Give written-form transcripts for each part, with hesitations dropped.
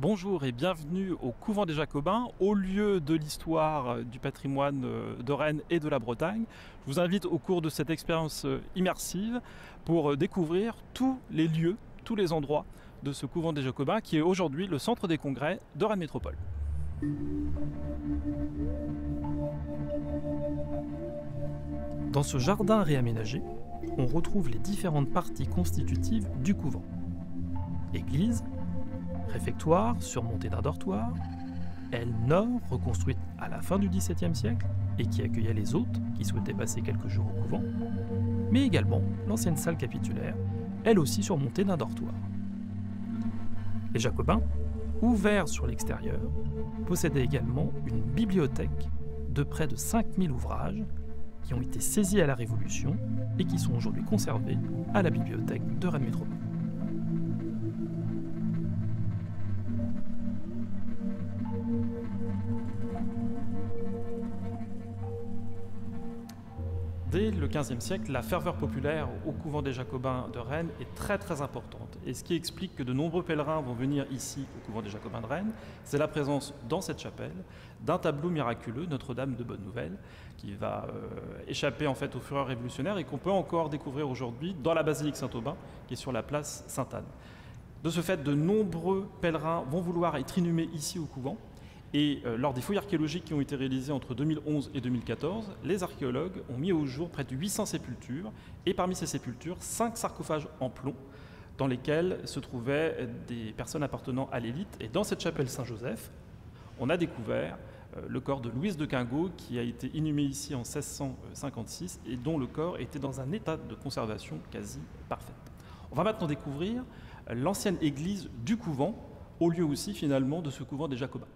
Bonjour et bienvenue au couvent des Jacobins, au lieu de l'histoire du patrimoine de Rennes et de la Bretagne. Je vous invite au cours de cette expérience immersive pour découvrir tous les lieux, tous les endroits de ce couvent des Jacobins qui est aujourd'hui le centre des congrès de Rennes Métropole. Dans ce jardin réaménagé, on retrouve les différentes parties constitutives du couvent. Église, réfectoire surmonté d'un dortoir, aile nord reconstruite à la fin du XVIIe siècle et qui accueillait les hôtes qui souhaitaient passer quelques jours au couvent, mais également l'ancienne salle capitulaire, elle aussi surmontée d'un dortoir. Les Jacobins, ouverts sur l'extérieur, possédaient également une bibliothèque de près de 5000 ouvrages qui ont été saisis à la Révolution et qui sont aujourd'hui conservés à la bibliothèque de Rennes Métropole. Dès le XVe siècle, la ferveur populaire au couvent des Jacobins de Rennes est très importante. Et ce qui explique que de nombreux pèlerins vont venir ici au couvent des Jacobins de Rennes, c'est la présence dans cette chapelle d'un tableau miraculeux, Notre-Dame de Bonne Nouvelle, qui va échapper en fait aux fureurs révolutionnaires et qu'on peut encore découvrir aujourd'hui dans la basilique Saint-Aubin, qui est sur la place Sainte-Anne. De ce fait, de nombreux pèlerins vont vouloir être inhumés ici au couvent. Et lors des fouilles archéologiques qui ont été réalisées entre 2011 et 2014, les archéologues ont mis au jour près de 800 sépultures, et parmi ces sépultures, 5 sarcophages en plomb, dans lesquels se trouvaient des personnes appartenant à l'élite. Et dans cette chapelle Saint-Joseph, on a découvert le corps de Louise de Quingot, qui a été inhumée ici en 1656, et dont le corps était dans un état de conservation quasi parfait. On va maintenant découvrir l'ancienne église du couvent, au lieu aussi finalement de ce couvent des Jacobins.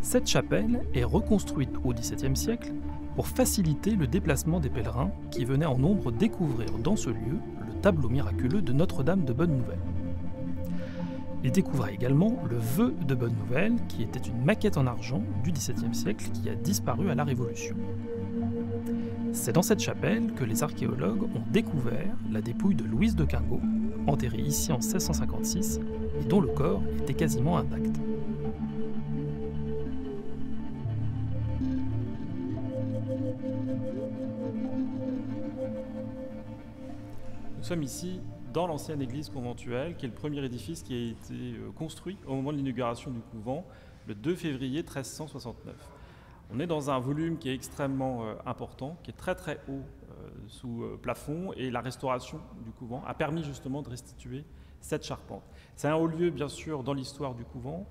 Cette chapelle est reconstruite au XVIIe siècle pour faciliter le déplacement des pèlerins qui venaient en nombre découvrir dans ce lieu le tableau miraculeux de Notre-Dame de Bonne Nouvelle. Il découvrait également le vœu de Bonne Nouvelle, qui était une maquette en argent du XVIIe siècle qui a disparu à la Révolution. C'est dans cette chapelle que les archéologues ont découvert la dépouille de Louise de Quingot, enterrée ici en 1656 et dont le corps était quasiment intact. Nous sommes ici dans l'ancienne église conventuelle, qui est le premier édifice qui a été construit au moment de l'inauguration du couvent, le 2 février 1369. On est dans un volume qui est extrêmement important, qui est très haut sous plafond, et la restauration du couvent a permis justement de cette charpente. C'est un haut lieu, bien sûr, dans l'histoire du couvent,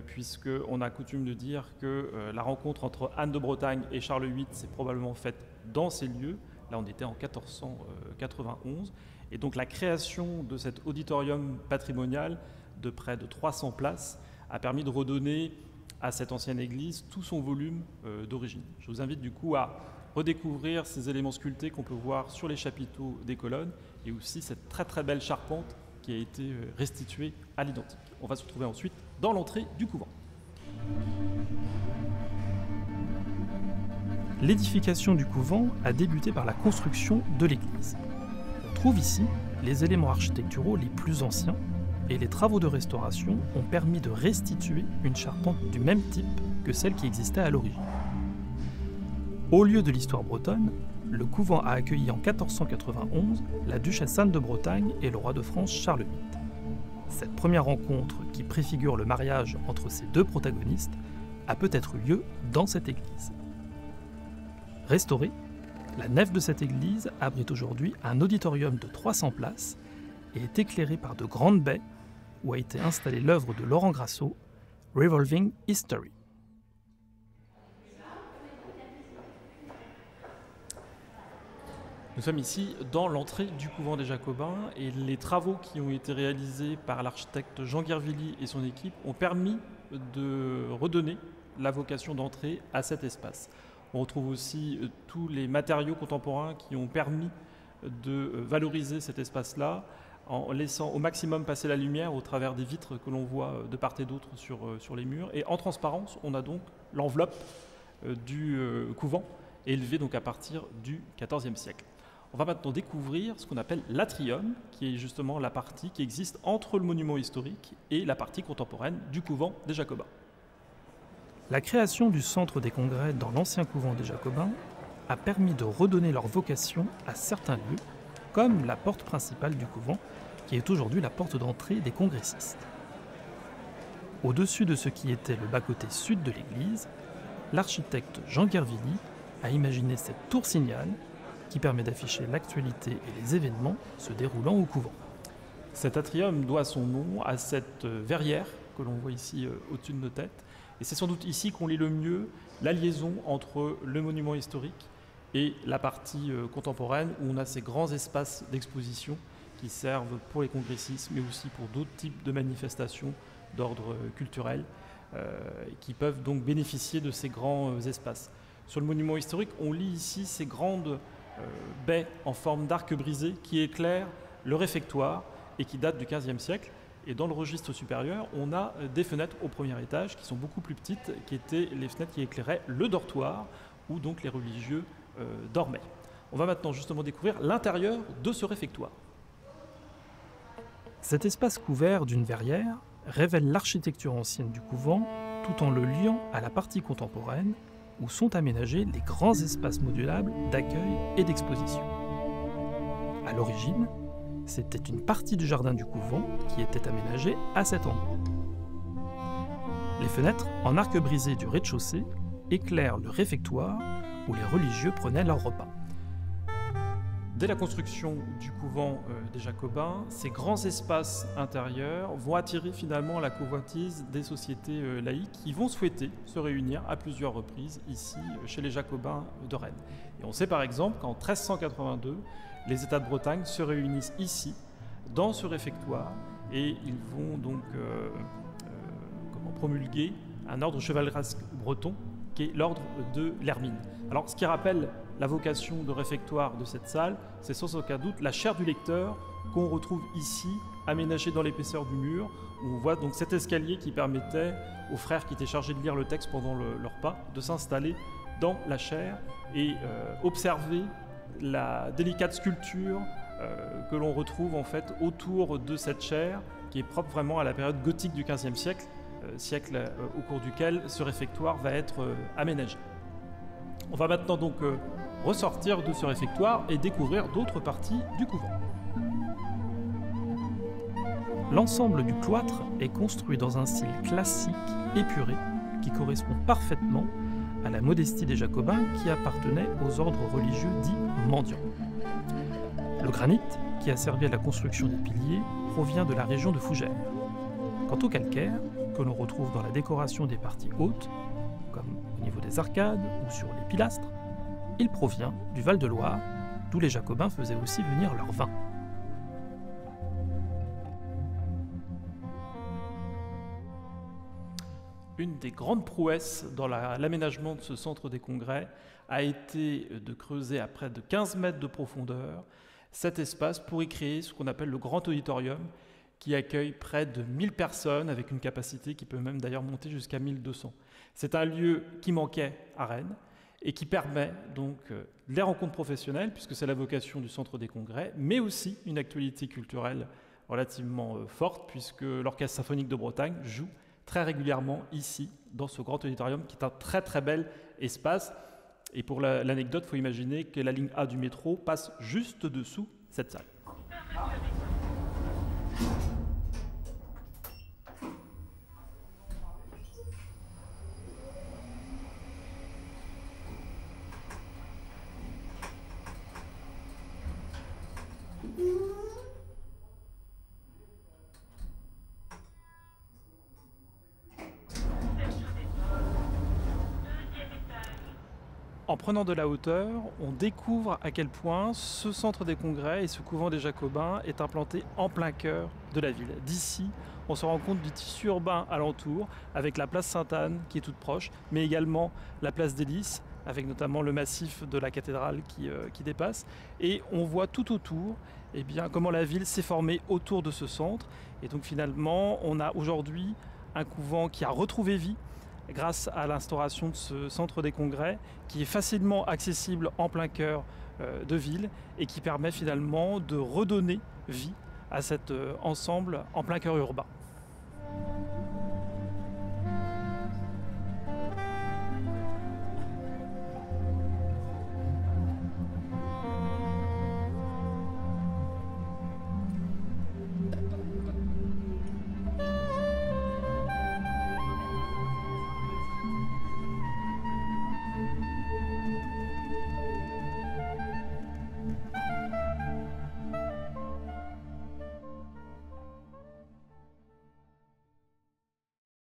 puisqu'on a coutume de dire que la rencontre entre Anne de Bretagne et Charles VIII s'est probablement faite dans ces lieux. Là, on était en 1491. Et donc, la création de cet auditorium patrimonial de près de 300 places a permis de redonner à cette ancienne église tout son volume d'origine. Je vous invite du coup à redécouvrir ces éléments sculptés qu'on peut voir sur les chapiteaux des colonnes et aussi cette très belle charpente qui a été restituée à l'identique. On va se retrouver ensuite dans l'entrée du couvent. L'édification du couvent a débuté par la construction de l'église. On trouve ici les éléments architecturaux les plus anciens et les travaux de restauration ont permis de restituer une charpente du même type que celle qui existait à l'origine. Au lieu de l'histoire bretonne, le couvent a accueilli en 1491 la duchesse Anne de Bretagne et le roi de France Charles VIII. Cette première rencontre, qui préfigure le mariage entre ces deux protagonistes, a peut-être eu lieu dans cette église. Restaurée, la nef de cette église abrite aujourd'hui un auditorium de 300 places et est éclairée par de grandes baies où a été installée l'œuvre de Laurent Grasso, Revolving History. Nous sommes ici dans l'entrée du couvent des Jacobins et les travaux qui ont été réalisés par l'architecte Jean Guervilly et son équipe ont permis de redonner la vocation d'entrée à cet espace. On retrouve aussi tous les matériaux contemporains qui ont permis de valoriser cet espace-là en laissant au maximum passer la lumière au travers des vitres que l'on voit de part et d'autre sur les murs. Et en transparence, on a donc l'enveloppe du couvent, élevée donc à partir du XIVe siècle. On va maintenant découvrir ce qu'on appelle l'atrium, qui est justement la partie qui existe entre le monument historique et la partie contemporaine du couvent des Jacobins. La création du centre des congrès dans l'ancien couvent des Jacobins a permis de redonner leur vocation à certains lieux, comme la porte principale du couvent, qui est aujourd'hui la porte d'entrée des congressistes. Au-dessus de ce qui était le bas-côté sud de l'église, l'architecte Jean Guervilly a imaginé cette tour signal qui permet d'afficher l'actualité et les événements se déroulant au couvent. Cet atrium doit son nom à cette verrière que l'on voit ici au-dessus de nos têtes. Et c'est sans doute ici qu'on lit le mieux la liaison entre le monument historique et la partie contemporaine, où on a ces grands espaces d'exposition qui servent pour les congressistes, mais aussi pour d'autres types de manifestations d'ordre culturel, qui peuvent donc bénéficier de ces grands espaces. Sur le monument historique, on lit ici ces grandes baies en forme d'arc brisé qui éclairent le réfectoire et qui datent du XVe siècle. Et dans le registre supérieur, on a des fenêtres au premier étage qui sont beaucoup plus petites, qui étaient les fenêtres qui éclairaient le dortoir où donc les religieux dormaient. On va maintenant justement découvrir l'intérieur de ce réfectoire. Cet espace couvert d'une verrière révèle l'architecture ancienne du couvent tout en le liant à la partie contemporaine où sont aménagés les grands espaces modulables d'accueil et d'exposition. À l'origine, c'était une partie du jardin du couvent qui était aménagée à cet endroit. Les fenêtres en arc brisé du rez-de-chaussée éclairent le réfectoire où les religieux prenaient leur repas. Dès la construction du couvent des Jacobins, ces grands espaces intérieurs vont attirer finalement la convoitise des sociétés laïques qui vont souhaiter se réunir à plusieurs reprises ici chez les Jacobins de Rennes. Et on sait par exemple qu'en 1382, les États de Bretagne se réunissent ici, dans ce réfectoire, et ils vont donc promulguer un ordre chevaleresque breton qui est l'ordre de l'Hermine. Alors, ce qui rappelle la vocation de réfectoire de cette salle, c'est sans aucun doute la chaire du lecteur qu'on retrouve ici, aménagée dans l'épaisseur du mur, où on voit donc cet escalier qui permettait aux frères qui étaient chargés de lire le texte pendant leur repas de s'installer dans la chaire et observer la délicate sculpture que l'on retrouve en fait autour de cette chaire, qui est propre vraiment à la période gothique du XVe siècle, siècle au cours duquel ce réfectoire va être aménagé. On va maintenant donc ressortir de ce réfectoire et découvrir d'autres parties du couvent. L'ensemble du cloître est construit dans un style classique épuré qui correspond parfaitement à la modestie des Jacobins qui appartenaient aux ordres religieux dits mendiants. Le granit, qui a servi à la construction des piliers, provient de la région de Fougères. Quant au calcaire, que l'on retrouve dans la décoration des parties hautes, comme au niveau des arcades ou sur les pilastres, il provient du Val-de-Loire, d'où les Jacobins faisaient aussi venir leur vin. Une des grandes prouesses dans l'aménagement de ce centre des congrès a été de creuser à près de 15 mètres de profondeur cet espace pour y créer ce qu'on appelle le grand auditorium, qui accueille près de 1000 personnes avec une capacité qui peut même d'ailleurs monter jusqu'à 1200. C'est un lieu qui manquait à Rennes et qui permet donc les rencontres professionnelles, puisque c'est la vocation du centre des congrès, mais aussi une actualité culturelle relativement forte, puisque l'Orchestre symphonique de Bretagne joue très régulièrement ici, dans ce grand auditorium, qui est un très très bel espace. Et pour l'anecdote, il faut imaginer que la ligne A du métro passe juste dessous cette salle. En prenant de la hauteur, on découvre à quel point ce centre des congrès et ce couvent des Jacobins est implanté en plein cœur de la ville. D'ici, on se rend compte du tissu urbain alentour, avec la place Sainte-Anne qui est toute proche, mais également la place des Lys, avec notamment le massif de la cathédrale qui dépasse. Et on voit tout autour comment la ville s'est formée autour de ce centre. Et donc finalement, on a aujourd'hui un couvent qui a retrouvé vie, grâce à l'instauration de ce centre des congrès, qui est facilement accessible en plein cœur de ville et qui permet finalement de redonner vie à cet ensemble en plein cœur urbain.